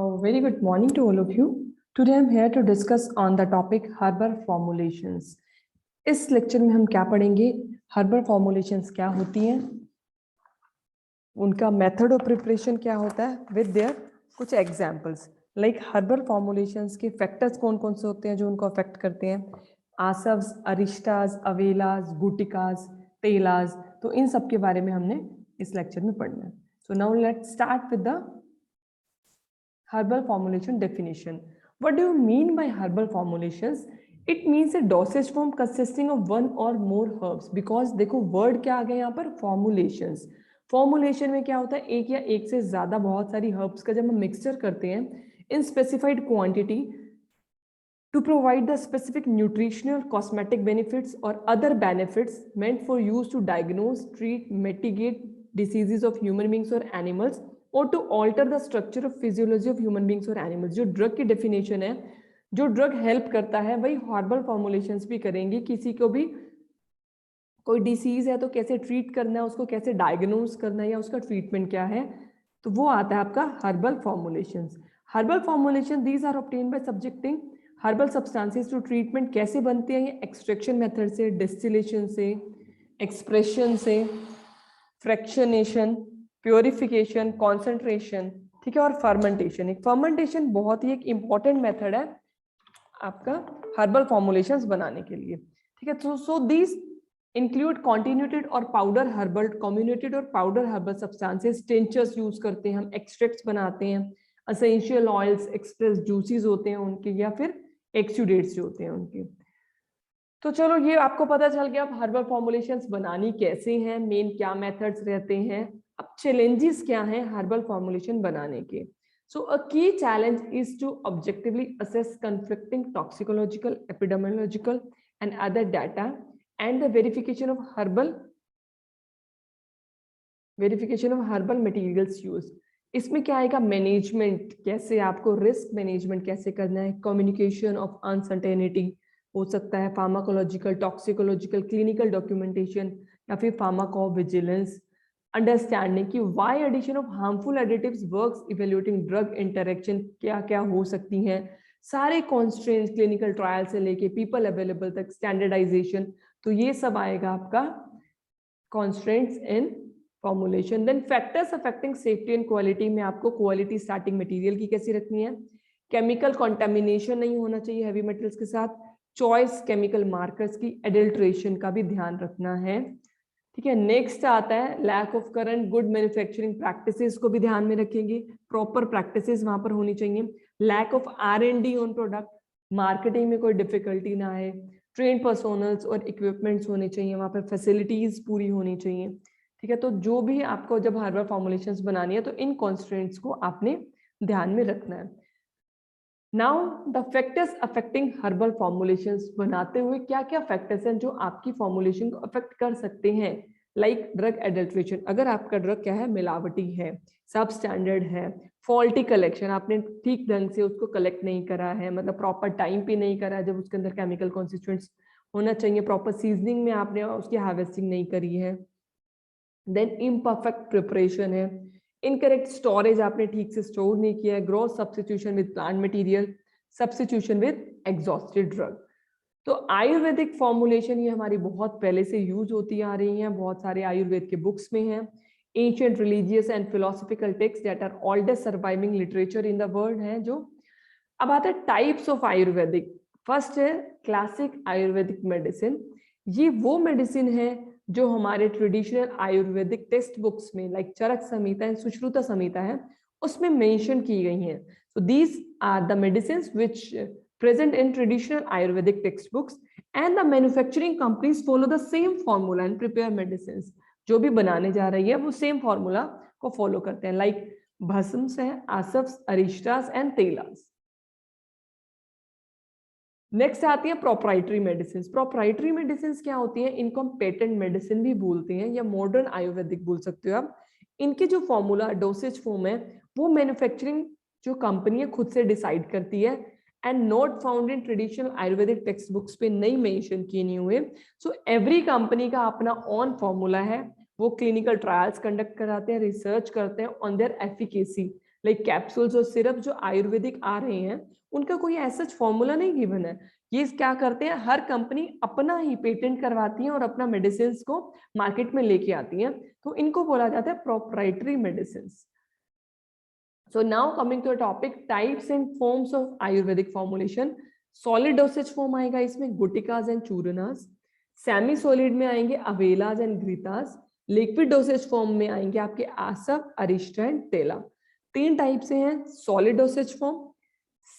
Very good morning to all of you. Today I'm here to discuss on the topic herbal formulations. इस lecture में हम क्या पढ़ेंगे? Herbal formulations क्या होती हैं, उनका मेथड ऑफ प्रिपरेशन क्या होता है, विद देयर कुछ एग्जांपल्स। लाइक हर्बल फॉर्मुलेशंस के फैक्टर्स कौन कौन से होते हैं जो उनको अफेक्ट करते हैं, आसव्स, अरिस्टास, अवेलास, गुटिकास, तेलास। तो इन सब के बारे में हमने इस लेक्चर में पढ़ना है। So now let's start with the herbal formulation definition. What do you mean by herbal formulations? It means a dosage form consisting of one or more herbs. Because देखो word क्या आ गया यहाँ पर, formulations. फॉर्मुलेशन में क्या होता है, एक या एक से ज्यादा बहुत सारी हर्ब्स का जब हम मिक्सचर करते हैं इन specified quantity to provide the specific nutritional, cosmetic benefits or other benefits meant for use to diagnose, treat, mitigate diseases of human beings or animals or to alter the structure of physiology of human beings or animals. जो drug की definition है, जो drug help करता है वही herbal formulations भी करेंगे। किसी को भी कोई डिसीज है तो कैसे ट्रीट करना है, उसको कैसे डायग्नोज करना है या उसका ट्रीटमेंट क्या है, तो वो आता है आपका herbal formulations. Herbal formulation these are obtained by subjecting herbal substances to treatment. कैसे बनते हैं ये, एक्सट्रैक्शन मेथड से, डिस्टिलेशन से, एक्सप्रेशन से, फ्रैक्शनेशन, प्योरिफिकेशन, कॉन्सेंट्रेशन, ठीक है, और फर्मेंटेशन। एक फर्मेंटेशन बहुत ही एक इंपॉर्टेंट मेथड है आपका हर्बल फॉर्मुलेशंस बनाने के लिए, ठीक है। सो दीज इंक्लूड कॉन्टिन्यूटेड और पाउडर हर्बल, कम्युनेटेड और powder herbal substances, tinctures use करते हैं हम, एक्सट्रैक्ट्स बनाते हैं, एसेंशियल ऑयल्स, एक्सप्रेस जूसेस होते हैं उनके, या फिर एक्सुडेट्स जो होते हैं उनके। तो चलो ये आपको पता चल गया अब हर्बल फॉर्मुलेशंस बनानी कैसे हैं, मेन क्या मेथड्स रहते हैं। अब चैलेंजेस क्या हैं हर्बल फॉर्मुलेशन बनाने के। So a key challenge is to objectively assess conflicting toxicological, epidemiological and other data and the verification of herbal materials use. इसमें क्या आएगा, मैनेजमेंट, कैसे आपको रिस्क मैनेजमेंट कैसे करना है, कम्युनिकेशन ऑफ अनसर्टेनिटी हो सकता है, फार्माकोलॉजिकल, टॉक्सिकोलॉजिकल, क्लिनिकल डॉक्यूमेंटेशन या फिर फार्माकोविजिलेंस, अंडरस्टैंडिंग कि why addition of harmful additives works, evaluating drug interaction क्या क्या हो सकती हैं, सारे कॉन्स्ट्रेंट्स क्लिनिकल ट्रायल से लेके पीपल अवेलेबल तक, स्टैंडर्डाइजेशन। तो ये सब आएगा आपका constraints in formulation. Then factors affecting safety and quality में आपको क्वालिटी स्टार्टिंग मटेरियल की कैसी रखनी है, केमिकल कंटामिनेशन नहीं होना चाहिए हैवी मेटल्स के साथ, चॉइस केमिकल मार्कर्स की, एडल्ट्रेशन का भी ध्यान रखना है, ठीक है। नेक्स्ट आता है lack of current good manufacturing practices को भी ध्यान में रखेंगे, प्रॉपर प्रैक्टिसेस वहां पर होनी चाहिए, lack of R&D on product, marketing में कोई डिफिकल्टी ना आए, ट्रेन पर्सोनल्स और इक्विपमेंट्स होने चाहिए, वहां पर फैसिलिटीज पूरी होनी चाहिए, ठीक है। तो जो भी आपको जब हर्बल फॉर्मुलेशंस बनानी है तो इन कॉन्स्ट्रेंट्स को आपने ध्यान में रखना है। Now the factors affecting herbal formulations बनाते हुए क्या क्या फैक्टर्स हैं जो आपकी फॉर्मुलेशन को अफेक्ट कर सकते हैं, लाइक ड्रग एडल्ट्रेशन, अगर आपका ड्रग क्या है, मिलावटी है, सब स्टैंडर्ड है, फॉल्टी कलेक्शन, आपने ठीक ढंग से उसको कलेक्ट नहीं करा है, मतलब प्रॉपर टाइम पे नहीं करा है जब उसके अंदर केमिकल कॉन्स्टिट्यूएंट्स होना चाहिए, प्रॉपर सीजनिंग में आपने उसकी हार्वेस्टिंग नहीं करी है, देन इम्परफेक्ट प्रिपरेशन है, इनकरेक्ट स्टोरेज, आपने ठीक से स्टोर नहीं किया है, gross substitution with plant material, substitution with exhausted drug. तो आयुर्वेदिक फॉर्मुलेशन ये हमारी बहुत पहले से यूज होती आ रही हैं, बहुत सारे आयुर्वेद के बुक्स में हैं, ancient religious and philosophical text that are oldest surviving literature in the world है जो। अब आता है टाइप्स ऑफ आयुर्वेदिक। फर्स्ट है क्लासिक आयुर्वेदिक मेडिसिन, ये वो मेडिसिन है जो हमारे ट्रेडिशनल आयुर्वेदिक टेक्स्ट बुक्स में लाइक चरक संहिता एंड सुश्रुता संहिता है उसमें मेंशन की गई हैं। So these are the medicines which present in traditional Ayurvedic textbooks and the manufacturing companies follow the same formula and prepare medicines। जो भी बनाने जा रही है वो सेम फॉर्मूला को फॉलो करते हैं, लाइक भस्म्स है, आसव्स, अरिष्टास एंड तेलास। नेक्स्ट आती है प्रोप्राइटरी मेडिसिन। प्रोप्राइटरी मेडिसिन क्या होती है, इनको हम पेटेंट मेडिसिन भी बोलते हैं या मॉडर्न आयुर्वेदिक बोल सकते हो आप। इनके जो फॉर्मूला डोसेज फॉर्म है वो मैन्युफैक्चरिंग जो कंपनी है खुद से डिसाइड करती है and not found in traditional Ayurvedic text books पे नहीं मेंशन किए नहीं हुए। सो एवरी कंपनी का अपना ऑन फॉर्मूला है, वो क्लिनिकल ट्रायल्स कंडक्ट कराते हैं, रिसर्च करते हैं on their efficacy, like capsules और सिरप जो आयुर्वेदिक आ रहे हैं उनका कोई ऐसा फॉर्मूला नहीं गिवन है। ये क्या करते हैं, हर कंपनी अपना ही पेटेंट करवाती है और अपना मेडिसिन को मार्केट में लेके आती है, तो इनको बोला जाता है proprietary medicine. So now coming to a topic, types and forms of Ayurvedic formulation. Solid dosage form आएगा इसमें गुटिकास एंड चूरनास, सेमी सॉलिड में आएंगे अवेलास एंड घृतास, लिक्विड डोसेज फॉर्म में आएंगे आपके आसव, अरिष्टा एंड तेला। तीन टाइप से हैं, solid dosage form,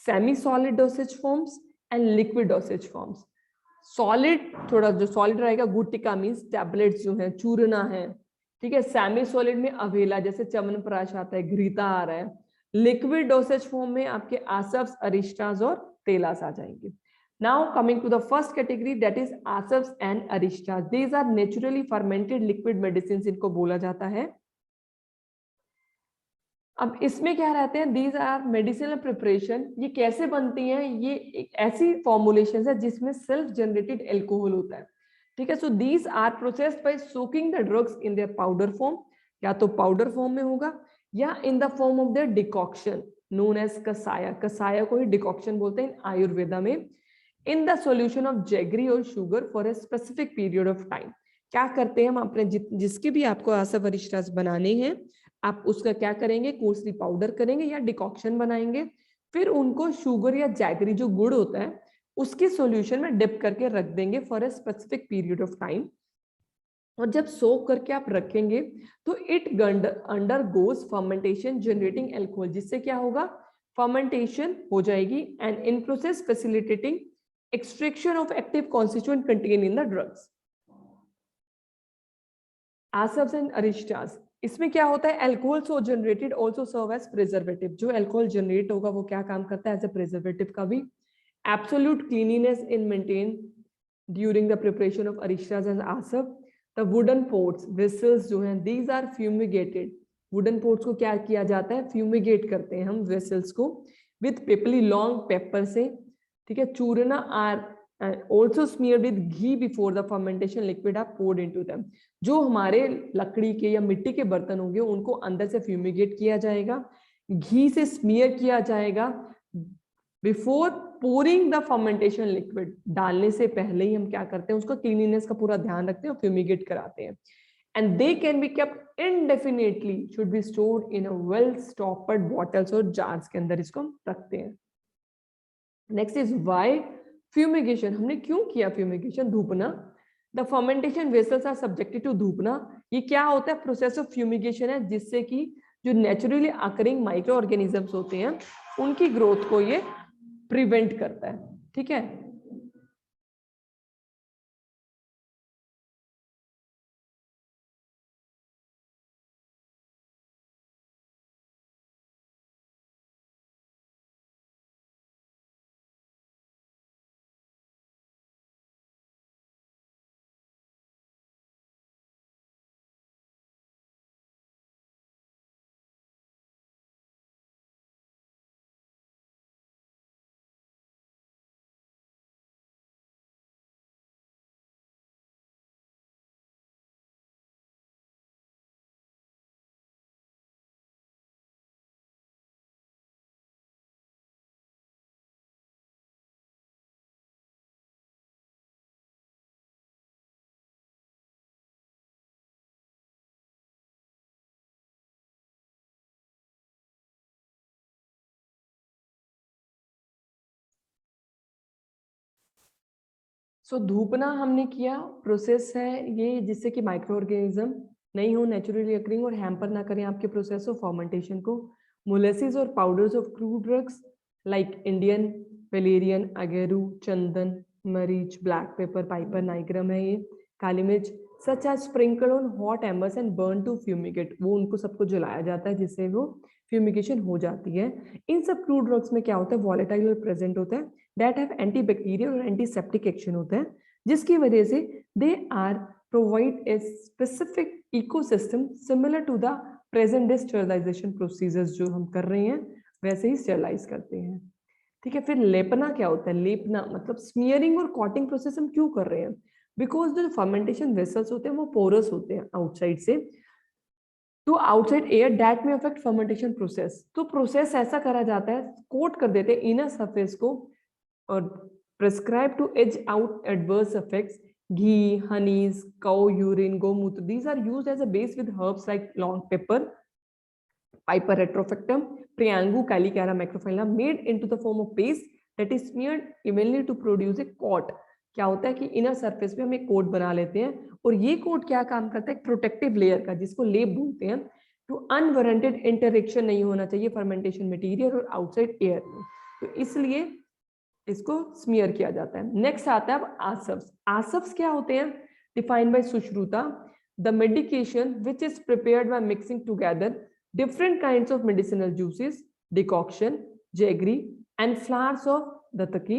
semi solid dosage forms and liquid dosage forms. Solid थोड़ा जो सॉलिड रहेगा गुटिका मीन्स टैबलेट्स जो है, चूरना है, ठीक है। सेमी सॉलिड में अवेला जैसे च्यवनप्राश आता है, घृता आ रहा है। लिक्विड डोसेज फॉर्म में आपके आसव्स, अरिष्टास और तेलास आ जाएंगे। Now coming to the first category that is asavas and arishtas. These are naturally fermented liquid medicine इनको बोला जाता है। अब इसमें क्या रहते हैं, दीज आर मेडिसिनल प्रिपरेशन। ये कैसे बनती हैं, ये एक ऐसी फॉर्मुलेशन है जिसमें सेल्फ जनरेटेड एल्कोहल होता है, ठीक है। So these are processed by soaking the drugs in their powder form, या तो पाउडर फॉर्म में होगा या in the form of their decoction known as kashaya. कसाया को ही डिकॉक्शन बोलते हैं आयुर्वेदा में। In the solution of jaggery और sugar for a specific period of time. क्या करते हैं हम अपने जिसके भी आपको आसव अरिष्टास बनाने हैं, आप उसका क्या करेंगे, कोसली पाउडर करेंगे या डिकॉक्शन बनाएंगे, फिर उनको शुगर या जैगरी जो गुड़ होता है उसके सॉल्यूशन में डिप करके रख देंगे for a specific period of time. और जब सोक करके आप रखेंगे तो it undergoes fermentation generating alcohol, जिससे क्या होगा, फर्मेंटेशन हो जाएगी and in process facilitating extraction of active constituent content in the drugs. Asavas and arishtas, इसमें क्या होता है, alcohol so generated also serve as preservative. जो एल्कोहल जनरेट होगा वो क्या काम करता है, एज ए प्रिजर्वेटिव का भी। Absolute cleanliness in maintain during the preparation of arishtas and asava. The wooden pots vessels जो हैं, these are fumigated. Wooden pots को क्या किया जाता है, फ्यूमिगेट करते हैं हम वेसल्स को विथ पिपली लॉन्ग पेपर से, ठीक है। Churna are also smeared with ghee before the fermentation liquid are poured into them। जो हमारे लकड़ी के या मिट्टी के बर्तन होंगे उनको अंदर से फ्यूमिगेट किया जाएगा, घी से स्मीयर किया जाएगा before pouring the fermentation liquid. डालने से पहले ही हम क्या करते हैं, उसका क्लीनिनेस का पूरा ध्यान रखते हैं और फ्यूमिगेट कराते हैं। And they can be kept indefinitely, should be stored in a well stoppered bottles और जार्स के अंदर इसको हम रखते हैं। Next is why fumigation. हमने क्यों किया fumigation, dhupana. The fermentation vessels are subjected to dhupana. ये क्या होता है, प्रोसेस ऑफ फ्यूमिगेशन है जिससे कि जो नेचुरली अकरिंग माइक्रो ऑर्गेनिजम्स होते हैं उनकी ग्रोथ को ये प्रिवेंट करता है, ठीक है। सो धूपना हमने किया, प्रोसेस है ये जिससे कि माइक्रो ऑर्गेनिज्म नहीं हो, नेचुरली अकरिंग और हैम्पर ना करें आपके प्रोसेस ऑफ फर्मेंटेशन को। मोलेसिस और powders of crude drugs like Indian valerian, agaru, chandan, marich, black pepper, piper nigrum है ये, काली मिर्च, such as sprinkle on hot embers and burn to fumigate. वो उनको सबको जलाया जाता है जिससे वो फ्यूमिगेशन हो जाती है। इन सब क्रूड ड्रग्स में क्या होता है, वॉलेटाइल और प्रेजेंट होता है, दैट हैव एंटीबैक्टीरियल और एंटीसेप्टिक एक्शन होता है, जिसकी वजह से they are provide a specific ecosystem similar to the present day sterilization procedures जो हम कर रहे हैं वैसे ही स्टरलाइज करते हैं, ठीक है। फिर लेपना क्या होता है, लेपना मतलब स्मीयरिंग और कॉटिंग प्रोसेस हम क्यों कर रहे हैं, बिकॉज जो फर्मेंटेशन वेसल्स होते हैं वो पोरस होते हैं आउटसाइड से, टू आउटसाइड एयर दैट में अफेक्ट फर्मेंटेशन प्रोसेस। तो प्रोसेस ऐसा करा जाता है, कोट कर देते हैं इनर सरफेस को और prescribe to edge out adverse effects. Ghee, honeys, cow urine, gomutra, these are used as a base with herbs like long pepper, Piper retrofectum, Priangu calicara macrophylla made into the form of paste that is smeared evenly to produce a coat। क्या होता है कि inner surface पे हम एक coat बना लेते हैं और ये कोट क्या काम करता है, प्रोटेक्टिव लेयर का, जिसको लेप बोलते हैं। तो अनवारंटेड इंटरेक्शन नहीं होना चाहिए फर्मेंटेशन मटेरियल और आउटसाइड एयर में, तो इसलिए इसको स्मीयर किया जाता है। नेक्स्ट आता है अब आसव्स। आसव्स क्या होते हैं? Defined by Sushruta, the medication which is prepared by mixing together different kinds of medicinal juices, decoction, jaggery and flowers of dataki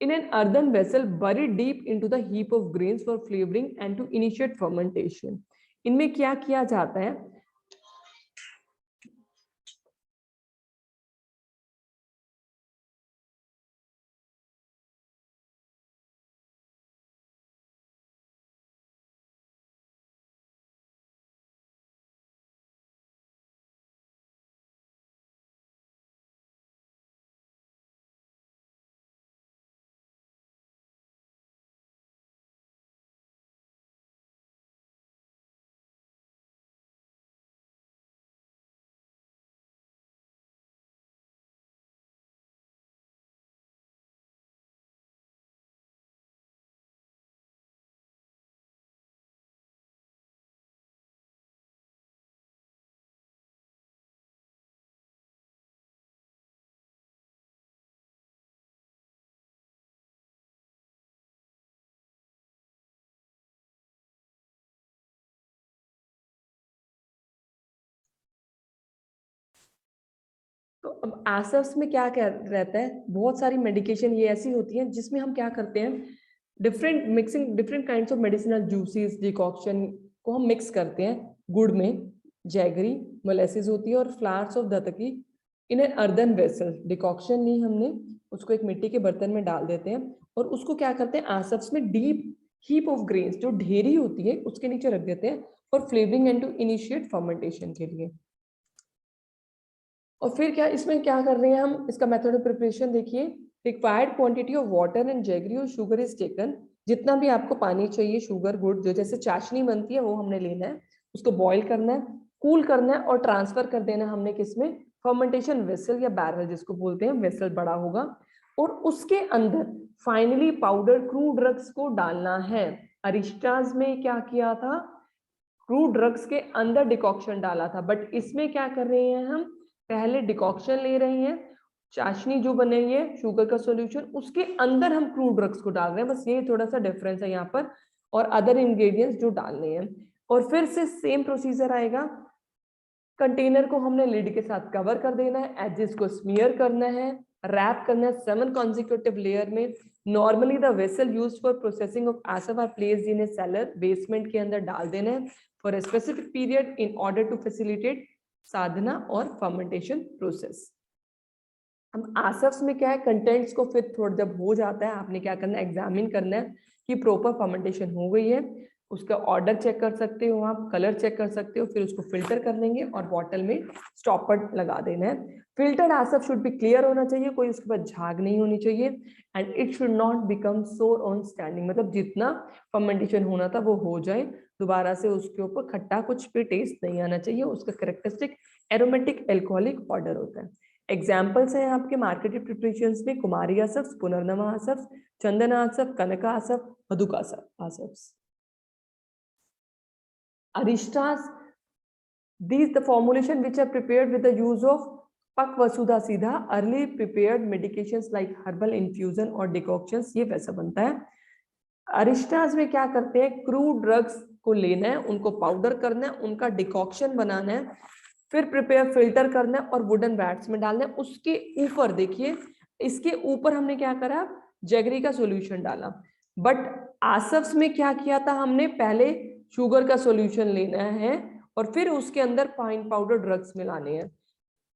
in an earthen vessel buried deep into the heap of grains for flavoring and to initiate fermentation। इनमें क्या किया जाता है? तो अब आसव्स में क्या क्या रहता है? बहुत सारी मेडिकेशन ये ऐसी होती हैं जिसमें हम क्या करते हैं, different mixing different kinds of medicinal juices, decoction को हम मिक्स करते हैं गुड़ में, जैगरी, मोलेसिस होती है और flowers of dhataki in an earthen vessel. Decoction ली हमने, उसको एक मिट्टी के बर्तन में डाल देते हैं और उसको क्या करते हैं, आसव्स में डीप हीप ऑफ ग्रेन्स, जो ढेरी होती है, उसके नीचे रख देते हैं for flavouring and to initiate fermentation के लिए। और फिर क्या इसमें क्या कर रहे हैं हम, इसका मेथड ऑफ प्रिपरेशन देखिए। Required quantity of water and jaggery और शुगर इज टेकन। जितना भी आपको पानी चाहिए, शुगर, गुड़, जो जैसे चाशनी बनती है वो हमने लेना है, उसको बॉईल करना है, कूल करना है और ट्रांसफर कर देना है हमने किसमें, फर्मेंटेशन वेसल या बैरल जिसको बोलते हैं, वेसल बड़ा होगा। और उसके अंदर फाइनली पाउडर क्रूड ड्रग्स को डालना है। अरिस्टास में क्या किया था, क्रूड ड्रग्स के अंदर डिकॉक्शन डाला था, बट इसमें क्या कर रहे हैं हम, पहले डिकॉक्शन ले रहे हैं, चाशनी जो बनेगी है शुगर का सॉल्यूशन, उसके अंदर हम क्रूड ड्रग्स को डाल रहे हैं, बस ये थोड़ा सा डिफरेंस है यहाँ पर, और अदर इंग्रेडिएंट्स जो डालने हैं। और फिर से सेम प्रोसीजर आएगा, कंटेनर को हमने लिड के साथ कवर कर देना है, एजेस को स्मीयर करना है, रैप करना है 7 consecutive लेयर में। Normally the vessel used for processing of asava are placed in a cellar, basement के अंदर डाल देना है for a specific period in order to facilitate sadhana और फर्मेंटेशन प्रोसेस। अब आसव्स में क्या है, कंटेंट्स को फिर थोड़ा जब हो जाता है, आपने क्या करना है, एग्जामिन करना है कि प्रॉपर फर्मेंटेशन हो गई है, उसका ऑर्डर चेक कर सकते हो आप, कलर चेक कर सकते हो, फिर उसको फिल्टर कर लेंगे और बॉटल में स्टॉपर लगा देना है। Filtered Asava should be clear होना चाहिए, कोई उसके बाद झाग नहीं होनी चाहिए, and it should not become सोर ऑन स्टैंडिंग, मतलब जितना फर्मेंटेशन होना था वो हो जाए, दोबारा से उसके ऊपर खट्टा कुछ भी टेस्ट नहीं आना चाहिए, उसका कैरेक्टरिस्टिक एरोमेटिक एल्कोहलिक ऑर्डर होता है। एग्जाम्पल्स हैं आपके मार्केटेड प्रिपरेशंस में, कुमारी आसव, पुनर्नमा आसव, चंदन आसव, कनका आसव, मधुका आसव। Aristas, these the formulation which are prepared with the use of Pakvasudha Siddha, early prepared medications like herbal infusion और decoctions, ये वैसा बनता है। अरिस्टास में क्या करते हैं, क्रूड ड्रग्स को लेना है, उनको पाउडर करना है, उनका डिकॉक्शन बनाना है, फिर प्रिपेयर फिल्टर करना है और वुडन वैट्स में डालना है। उसके ऊपर देखिए, इसके ऊपर हमने क्या करा, जैगरी का सॉल्यूशन डाला। बट आसव्स में क्या किया था हमने, पहले शुगर का सॉल्यूशन लेना है और फिर उसके अंदर फाइन पाउडर ड्रग्स मिलाने हैं।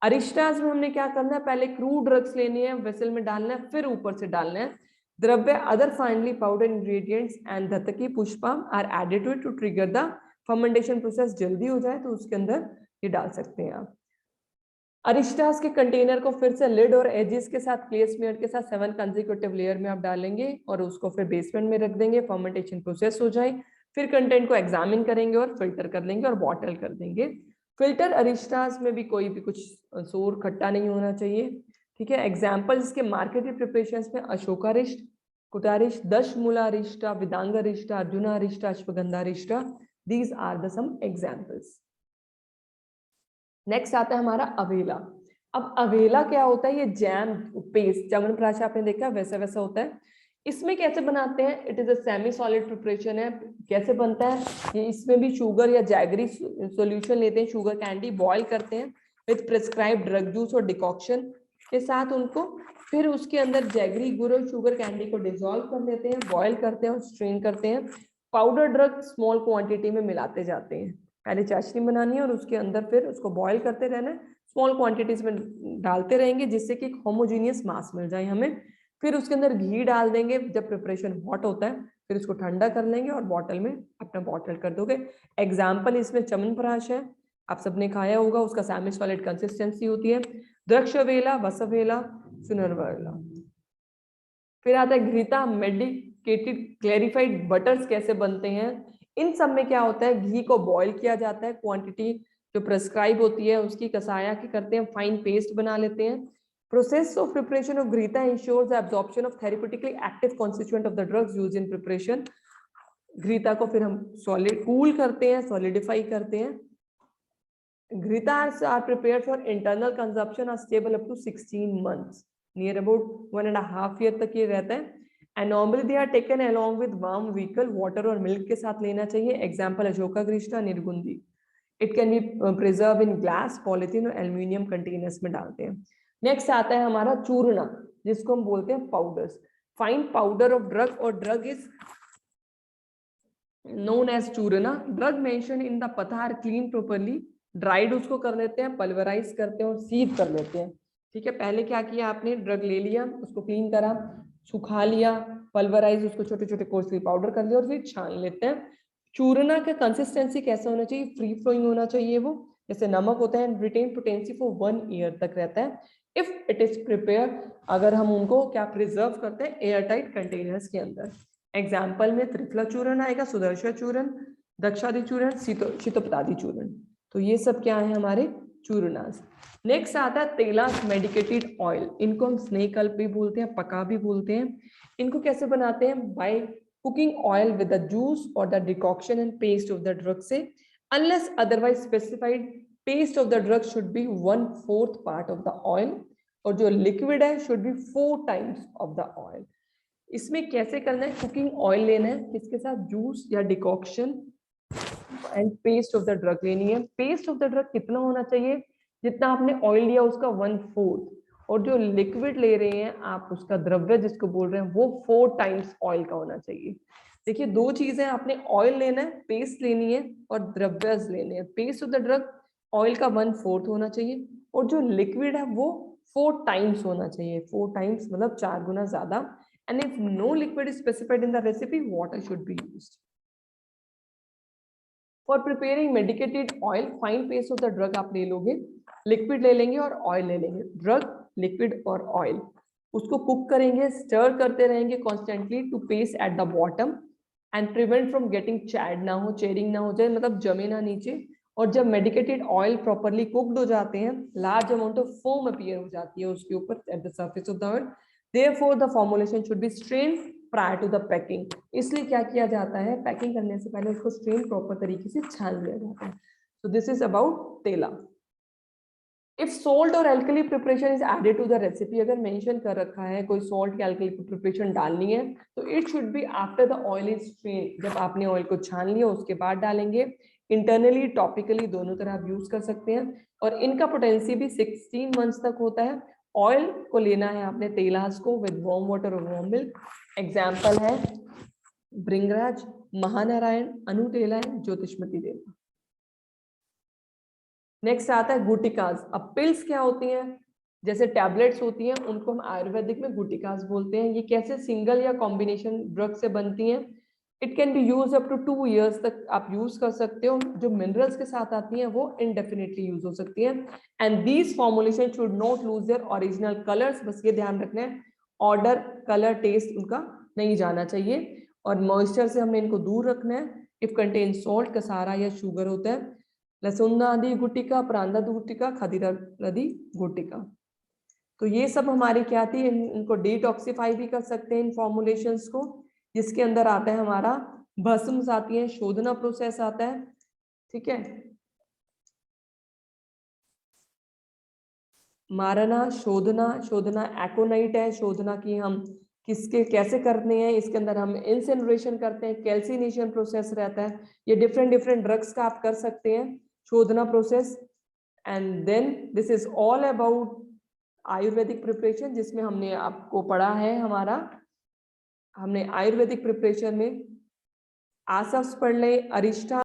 अरिस्टास में हमने क्या करना है, पहले क्रूड ड्रग्स लेने हैं, वेसल में डालना है, फिर ऊपर से डालना है द्रव्य, other finely powdered ingredients and dhataki pushpa are added to it to trigger the fermentation process जल्दी हो जाए तो उसके अंदर ये डाल सकते हैं आप। अरिस्टास के कंटेनर को फिर से लिड और एजेस के साथ क्ले स्मीयर के साथ 7 कंसेक्यूटिव लेयर में आप डालेंगे और उसको फिर बेसमेंट में रख देंगे, फर्मेंटेशन प्रोसेस हो जाए, फिर कंटेंट को एग्जामिन करेंगे और फिल्टर कर लेंगे और बॉटल कर देंगे। फिल्टर अरिस्टास में भी कोई भी कुछ सोर खट्टा नहीं होना चाहिए, ठीक है। एग्जाम्पल इसके मार्केटेड प्रिपरेशंस में Ashokarishta, Kutajarishta, Dashamoolarishta, Vidangarishta, Arjunarishta, Ashwagandharishta, these are the some examples. Next आता है हमारा अवेला। अब अवेला क्या होता है, ये जैम पेस्ट, च्यवनप्राश आपने देखा वैसा वैसा होता है। इसमें कैसे बनाते हैं, it is a semi solid preparation है। कैसे बनता है ये, इसमें भी शुगर या जैगरी सॉल्यूशन लेते हैं, शुगर कैंडी बॉईल करते हैं विद प्रिस्क्राइब्ड ड्रग जूस और डिकॉक्शन के साथ उनको, फिर उसके अंदर जैगरी गुड़ और शुगर कैंडी को डिसॉल्व कर लेते हैं, बॉईल करते हैं और स्ट्रेन करते हैं। पाउडर ड्रग स्मॉल क्वांटिटी में मिलाते जाते हैं। पहले चाशनी बनानी है और उसके अंदर फिर उसको बॉईल करते रहना है, स्मॉल क्वांटिटीज में डालते रहेंगे जिससे कि होमोजीनियस मास मिल जाए हमें। फिर उसके अंदर घी डाल देंगे जब प्रिपरेशन हॉट होता है, फिर उसको ठंडा कर लेंगे और बॉटल में अपना बॉटल कर दोगे। एग्जाम्पल इसमें च्यवनप्राश है, आप सबने खाया होगा, उसका सेमी सॉलिड कंसिस्टेंसी होती है। द्रक्षवेला, वसवेला, सुनरवेला। फिर आता है घृता, मेडिकेटेड क्लैरिफाइड बटर्स कैसे बनते हैं। इन सब में क्या होता है, घी को बॉईल किया जाता है, क्वांटिटी जो प्रेस्क्राइब होती है उसकी कसाया की करते हैं, फाइन पेस्ट बना लेते हैं। Process of preparation of ghrita ensures the absorption of therapeutically active constituent of the drugs used in preparation. Ghrita को फिर हम सॉलिड कूल करते हैं, सॉलिडिफाई करते हैं। Gritas are prepared for internal consumption are stable up to 16 months, near about 1.5 year तक ये रहता है। And normally they are taken along with warm vehicle, water और milk के साथ लेना चाहिए। Example Ashoka ग्रिष्टा, निर्गुंदी। It can be preserved in glass, polythene और aluminium containers में डालते हैं। Next आता है हमारा चूर्ण, जिसको हम बोलते हैं powders. Fine powder of drug or drug is known as चूर्ण। Drug mentioned in the patha are cleaned properly, dried उसको कर लेते हैं, पल्वराइज करते हैं और सीव कर लेते हैं, ठीक है। पहले क्या किया आपने, ड्रग ले लिया, उसको क्लीन करा, सुखा लिया, पल्वराइज, उसको छोटे छोटे कोर्सली पाउडर कर लिया और फिर छान लेते हैं। चूर्ण का कंसिस्टेंसी कैसा होना चाहिए, फ्री फ्लोइंग होना चाहिए वो, जैसे नमक होता है, रिटेन पोटेंसी फॉर 1 ईयर तक रहता है इफ इट इज प्रिपेयर, अगर हम उनको क्या प्रिजर्व करते हैं एयर टाइट कंटेनर्स के अंदर। एग्जाम्पल में त्रिफला चूर्ण आएगा, सुदर्शन चूर्ण, दक्षादि चूर्ण, शीतोपतादी चूर्ण। तो ये सब क्या है हमारे चूर्णास। नेक्स्ट आता है तेलास, मेडिकेटेड ऑयल, इनको हम स्नेक अल्प भी बोलते हैं, पका भी बोलते हैं। इनको कैसे बनाते हैं, by cooking oil with the juice और the decoction and paste of the drug से, unless otherwise specified paste of the drug should be 1/4 part of the oil और जो लिक्विड है should be 4 times of the oil. इसमें कैसे करना है, cooking oil लेना है, इसके साथ जूस या decoction and paste of the drug लेनी है। पेस्ट ऑफ द ड्रग कितना होना चाहिए, जितना आपने ऑयल लिया उसका 1/4, और जो लिक्विड ले रहे हैं आप उसका द्रव्य जिसको बोल रहे हैं वो 4 टाइम्स ऑयल का होना चाहिए। देखिए दो चीजें, आपने ऑयल लेना है, पेस्ट लेनी है और द्रव्य लेने हैं। Paste of the drug oil का 1/4 होना चाहिए और जो लिक्विड है वो 4 टाइम्स होना चाहिए। 4 टाइम्स मतलब 4 गुना ज्यादा। And if no liquid is specified in the recipe, water should be used. For preparing medicated oil, fine paste of the drug आप ले लोगे, लिक्विड ले लेंगे और ऑयल ले लेंगे, ड्रग, लिक्विड और ऑयल, उसको कुक करेंगे, स्टर करते रहेंगे constantly to paste at the bottom and prevent from getting charred ना हो, चेयरिंग ना हो जाए, मतलब जमे ना नीचे। और जब मेडिकेटेड ऑयल प्रॉपरली कुक्ड हो जाते हैं, large amount of foam appear हो जाती है उसके ऊपर at the surface of the oil, therefore the formulation should be strain prior to the packing. इसलिए क्या किया जाता है, पैकिंग करने से पहले उसको स्ट्रेन प्रॉपर तरीके से छान लिया जाता है। So this is about taila. If salt और alkali preparation is added to the recipe, अगर मेंशन कर रखा है कोई सॉल्ट या एल्कली प्रिपरेशन डालनी है तो it should be after the oil is strain, जब आपने ऑयल को छान लिया उसके बाद डालेंगे। इंटरनली टॉपिकली दोनों तरह आप यूज कर सकते हैं और इनका पोटेंसी भी 16 मंथ्स तक होता है। ऑयल को लेना है आपने तेलास को विद वार्म वाटर और वार्म मिल्क। एग्जाम्पल है भृंगराज, महानारायण, अनुतेला है, ज्योतिषमती देव। नेक्स्ट आता है गुटिकाज। अब पिल्स क्या होती हैं, जैसे टैबलेट्स होती हैं उनको हम आयुर्वेदिक में गुटिकाज बोलते हैं। ये कैसे सिंगल या कॉम्बिनेशन ड्रग से बनती हैं, it can be use up to 2 years तक आप यूज कर सकते हो। जो मिनरल्स के साथ आती हैं वो इनडेफिनेटली यूज हो सकती हैं। And these formulation should not lose their original colours, बस ये ध्यान रखना है ऑर्डर, कलर, टेस्ट उनका नहीं जाना चाहिए। और मॉइस्चर से हमें इनको दूर रखना है। इफ कंटेन सॉल्ट, कसारा या शुगर होता है। लसुन्नादि गुटिका, प्रांदा गुटिका, खदिरादि गुटिका। तो ये सब हमारी क्या थी, इनको डिटॉक्सिफाई भी कर सकते हैं इन फॉर्मुलेशंस को, जिसके अंदर आता है हमारा भस्म आती है, शोधना प्रोसेस आता है। ठीक है, मारना, शोधना, शोधना एकोनाइट है, शोधना की हम किसके कैसे करते हैं, इसके अंदर हम इंसिनरेशन करते हैं, कैल्सिनेशन प्रोसेस रहता है। ये डिफरेंट डिफरेंट ड्रग्स का आप कर सकते हैं shodhana process. And then this is all about Ayurvedic preparation, जिसमें हमने आपको पढ़ा है हमारा, हमने आयुर्वेदिक प्रिपरेशन में आसव्स पढ़ ले, अरिष्टा